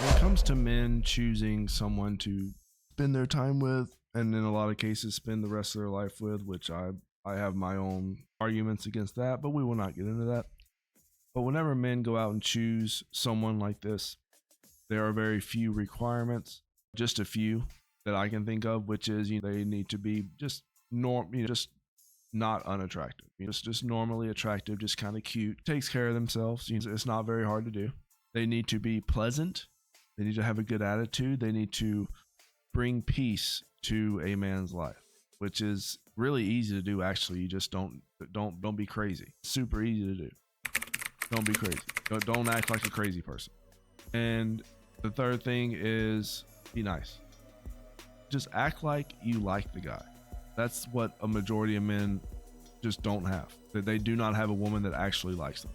When it comes to men choosing someone to spend their time with, and in a lot of cases spend the rest of their life with, which I have my own arguments against that, but we will not get into that. But whenever men go out and choose someone like this, there are very few requirements, just a few that I can think of, which is they need to be just just not unattractive, just normally attractive, just kind of cute, takes care of themselves. It's not very hard to do. They need to be pleasant. They need to have a good attitude. They need to bring peace to a man's life, which is really easy to do. Actually, you just don't be crazy. Super easy to do. Don't be crazy. Don't act like a crazy person. And the third thing is be nice. Just act like you like the guy. That's what a majority of men just don't have. That they do not have a woman that actually likes them.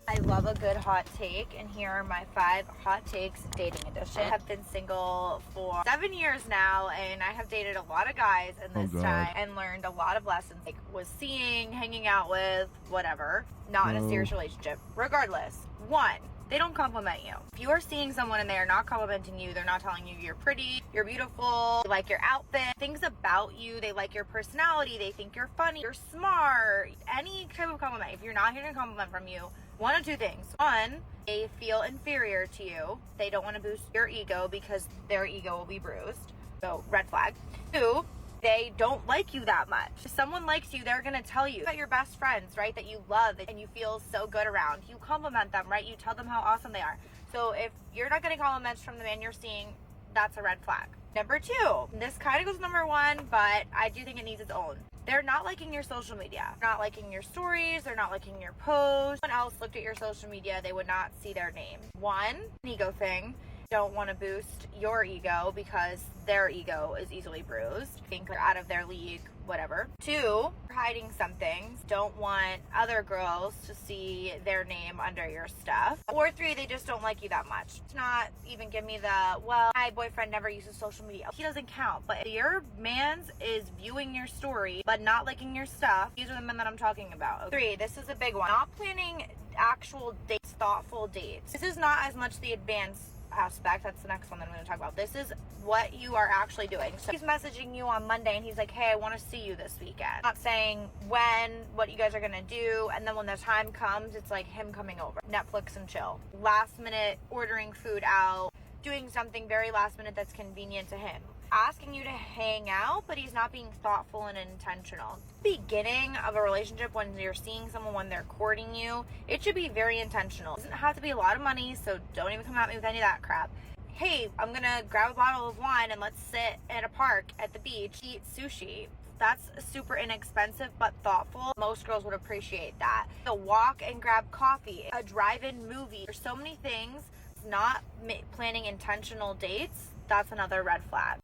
I love a good hot take, and here are my 5 hot takes dating edition. I have been single for 7 years now, and I have dated a lot of guys in this time and learned a lot of lessons. Like was seeing, hanging out with, whatever. Not in a serious relationship. Regardless, 1, they don't compliment you. If you are seeing someone and they are not complimenting you, they're not telling you you're pretty, you're beautiful, they like your outfit, things about you, they like your personality, they think you're funny, you're smart, any type of compliment. If you're not hearing a compliment from you, 1 of 2 things. 1, they feel inferior to you. They don't want to boost your ego because their ego will be bruised. So red flag. 2, they don't like you that much. If someone likes you, they're going to tell you that you're best friends, right? That you love and you feel so good around. You compliment them, right? You tell them how awesome they are. So if you're not getting compliments from the man you're seeing, that's a red flag. Number 2, this kind of goes number 1, but I do think it needs its own. They're not liking your social media. They're not liking your stories. They're not liking your posts. If someone else looked at your social media, they would not see their name. 1, an ego thing. Don't want to boost your ego because their ego is easily bruised. Think they're out of their league, whatever. 2, hiding something. Don't want other girls to see their name under your stuff. Or 3, they just don't like you that much. It's not even give me the, well, my boyfriend never uses social media. He doesn't count. But if your man's is viewing your story but not liking your stuff, these are the men that I'm talking about. 3, this is a big one. Not planning actual dates, thoughtful dates. This is not as much the advanced aspect. That's the next one that I'm going to talk about. This is what you are actually doing. So he's messaging you on Monday and he's like, hey, I want to see you this weekend. Not saying when, what you guys are going to do, and then when the time comes, it's like him coming over. Netflix and chill. Last minute ordering food out, doing something very last minute that's convenient to him. Asking you to hang out, but he's not being thoughtful and intentional. Beginning of a relationship, when you're seeing someone, when they're courting you, it should be very intentional. It doesn't have to be a lot of money, so don't even come at me with any of that crap. Hey, I'm gonna grab a bottle of wine and let's sit at a park at the beach, eat sushi. That's super inexpensive but thoughtful. Most girls would appreciate that. A walk and grab coffee, a drive-in movie. There's so many things. Not planning intentional dates, that's another red flag.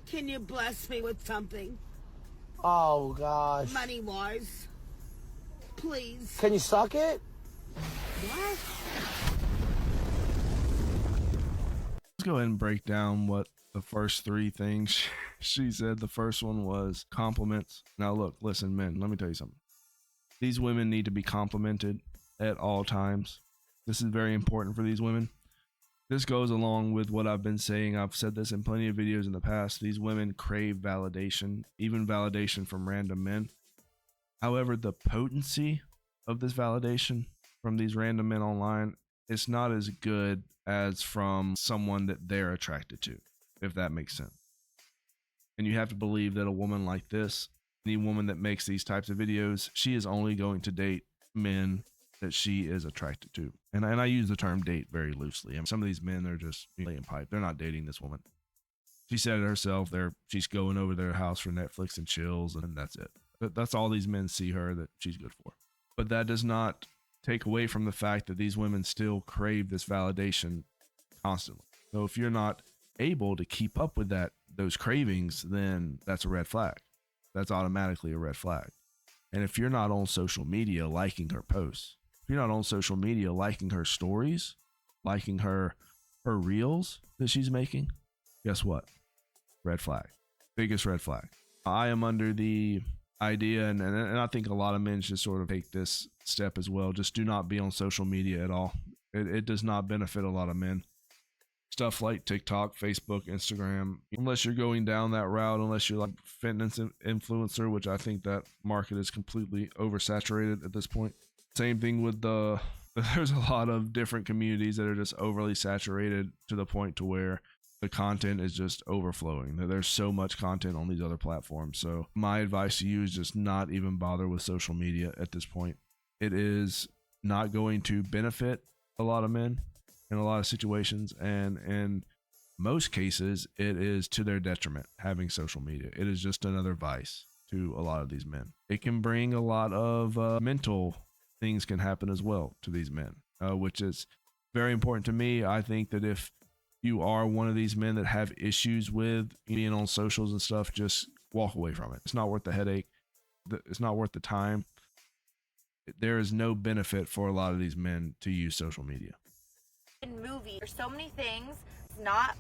Can you bless me with something? Oh, gosh. Money-wise. Please. Can you suck it? What? Let's go ahead and break down what the first 3 things she said. The first one was compliments. Now look, listen, men, let me tell you something. These women need to be complimented at all times. This is very important for these women. This goes along with what I've been saying. I've said this in plenty of videos in the past. These women crave validation, even validation from random men. However, the potency of this validation from these random men online, it's not as good as from someone that they're attracted to, if that makes sense. And you have to believe that a woman like this, any woman that makes these types of videos, she is only going to date men that she is attracted to. And I use the term date very loosely. I mean, some of these men are just laying pipe. They're not dating this woman. She said it herself. She's going over their house for Netflix and chills, and that's it. That's all these men see her that she's good for. But that does not take away from the fact that these women still crave this validation constantly. So if you're not able to keep up with those cravings, then that's a red flag. That's automatically a red flag. And if you're not on social media liking her posts, if you're not on social media liking her stories, liking her reels that she's making, guess what? Red flag. Biggest red flag. I am under the idea, and I think a lot of men should sort of take this step as well. Just do not be on social media at all. It does not benefit a lot of men. stuff like TikTok, Facebook, Instagram. Unless you're going down that route, unless you're like fitness influencer, which I think that market is completely oversaturated at this point. Same thing with there's a lot of different communities that are just overly saturated to the point to where the content is just overflowing. There's so much content on these other platforms. So my advice to you is just not even bother with social media at this point. It is not going to benefit a lot of men in a lot of situations, and in most cases it is to their detriment having social media. It is just another vice to a lot of these men. It can bring a lot of mental things can happen as well to these men, which is very important to me. I think that if you are one of these men that have issues with being on socials and stuff, just walk away from it. It's not worth the headache. It's not worth the time. There is no benefit for a lot of these men to use social media. In movies, there's so many things. Not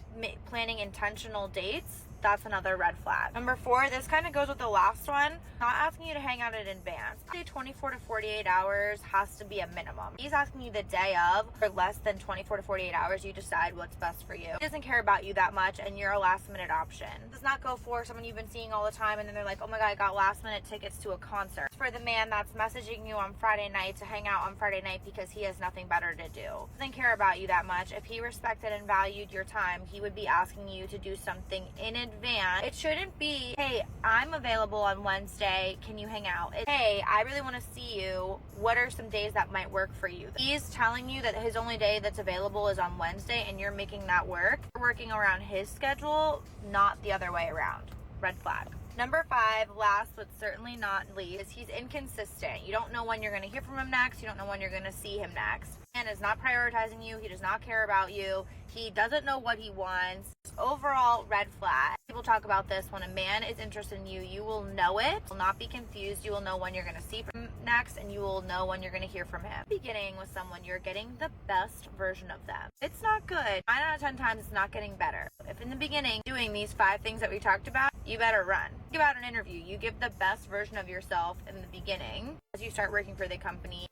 planning intentional dates, that's another red flag. Number 4, this kind of goes with the last one, not asking you to hang out in advance. Say 24 to 48 hours has to be a minimum. He's asking you the day of, or less than 24 to 48 hours, you decide what's best for you. He doesn't care about you that much, and you're a last minute option. Does not go for someone you've been seeing all the time, and then they're like, oh my god, I got last minute tickets to a concert. For the man that's messaging you on Friday night to hang out on Friday night because he has nothing better to do. Doesn't care about you that much. If he respected and valued your time, he would be asking you to do something in advance. It shouldn't be, hey, I'm available on Wednesday, can you hang out? It's, hey, I really want to see you. What are some days that might work for you? He's telling you that his only day that's available is on Wednesday, and you're making that work. You're working around his schedule, not the other way around. Red flag. Number 5, last but certainly not least, is he's inconsistent. You don't know when you're going to hear from him next. You don't know when you're going to see him next. And is not prioritizing you. He does not care about you. He doesn't know what he wants. Overall, red flag. People talk about this. When a man is interested in you, you will know it. You will not be confused. You will know when you're going to see from him next, and you will know when you're going to hear from him. Beginning with someone, you're getting the best version of them. It's not good. 9 out of 10 times, it's not getting better. If in the beginning, doing these 5 things that we talked about, you better run. Think about an interview. You give the best version of yourself in the beginning. As you start working for the company,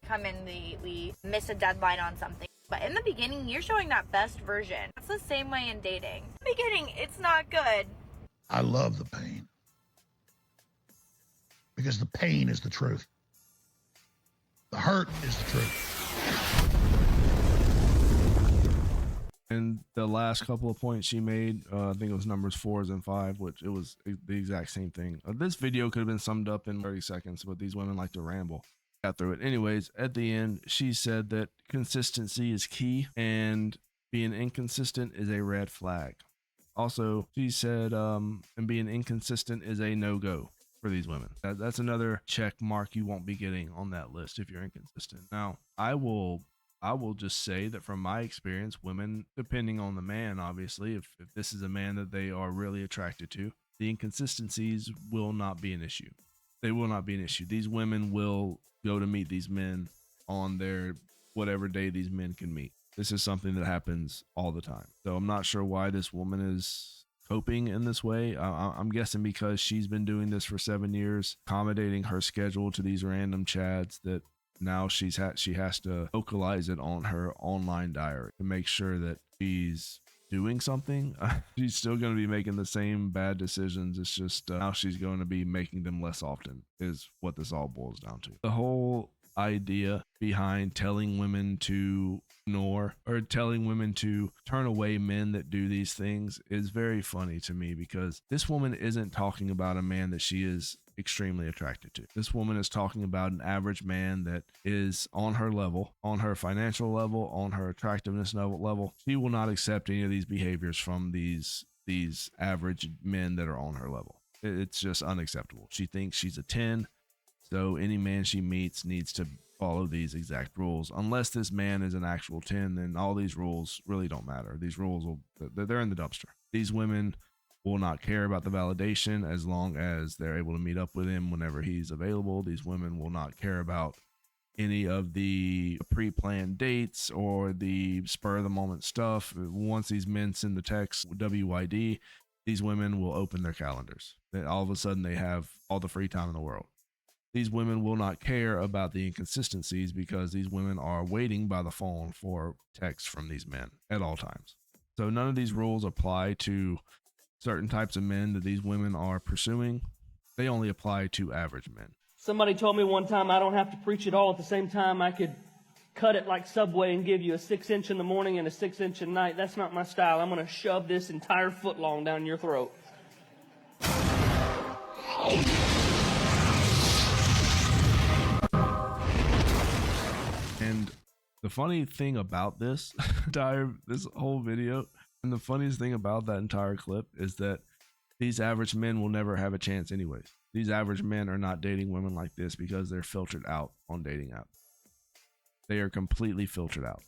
we miss a deadline on something. But in the beginning, you're showing that best version. It's the same way in dating. In the beginning, it's not good. I love the pain. Because the pain is the truth. The hurt is the truth. And the last couple of points she made, I think it was numbers 4s and 5, which it was the exact same thing. This video could have been summed up in 30 seconds, but these women like to ramble. Got through it. Anyways, at the end, she said that consistency is key and being inconsistent is a red flag. Also, she said, and being inconsistent is a no-go for these women. That's another check mark you won't be getting on that list if you're inconsistent. Now, I will just say that from my experience, women, depending on the man, obviously, if this is a man that they are really attracted to, the inconsistencies will not be an issue. They will not be an issue. These women will go to meet these men on their whatever day these men can meet. This is something that happens all the time. So I'm not sure why this woman is coping in this way. I'm guessing because she's been doing this for 7 years, accommodating her schedule to these random chads, that now she has to vocalize it on her online diary to make sure that she's doing something. She's still going to be making the same bad decisions. It's just now she's going to be making them less often is what this all boils down to. The whole idea behind telling women to ignore or telling women to turn away men that do these things is very funny to me, because this woman isn't talking about a man that she is extremely attracted to. This woman is talking about an average man that is on her level, on her financial level, on her attractiveness level. She will not accept any of these behaviors from these average men that are on her level. It's just unacceptable. She thinks she's a 10, so any man she meets needs to follow these exact rules. Unless this man is an actual 10, then all these rules really don't matter. These rules they're in the dumpster. These women will not care about the validation as long as they're able to meet up with him whenever he's available. These women will not care about any of the pre-planned dates or the spur of the moment stuff. Once these men send the text WYD, these women will open their calendars. Then all of a sudden they have all the free time in the world. These women will not care about the inconsistencies because these women are waiting by the phone for texts from these men at all times. So none of these rules apply to certain types of men that these women are pursuing. They only apply to average men. Somebody told me one time I don't have to preach it all at the same time. I could cut it like Subway and give you a 6-inch in the morning and a 6-inch at night. That's not my style. I'm going to shove this entire foot long down your throat. And the funny thing about this this whole video, and the funniest thing about that entire clip is that these average men will never have a chance anyways. These average men are not dating women like this because they're filtered out on dating apps. They are completely filtered out.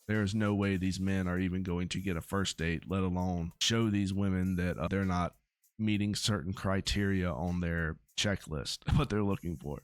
There is no way these men are even going to get a first date, let alone show these women that they're not meeting certain criteria on their checklist, what they're looking for.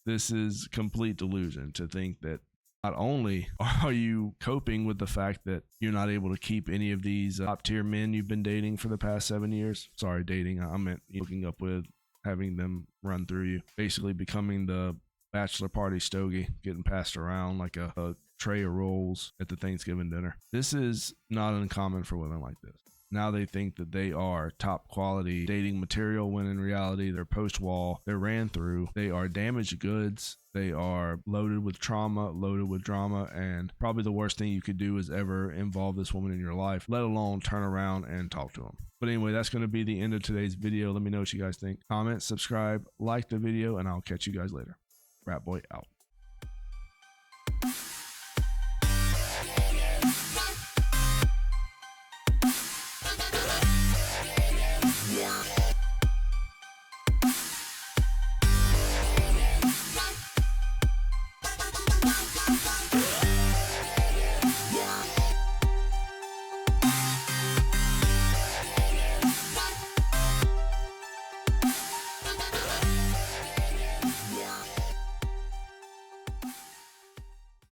This is complete delusion to think that not only are you coping with the fact that you're not able to keep any of these top tier men you've been dating for the past 7 years. Sorry, dating. I meant hooking up with, having them run through you, basically becoming the bachelor party stogie, getting passed around like a tray of rolls at the Thanksgiving dinner. This is not uncommon for women like this. Now they think that they are top quality dating material when in reality they're post-wall, they're ran through, they are damaged goods, they are loaded with trauma, loaded with drama, and probably the worst thing you could do is ever involve this woman in your life, let alone turn around and talk to them. But anyway, that's going to be the end of today's video. Let me know what you guys think. Comment, subscribe, like the video, and I'll catch you guys later. Rat Boy out.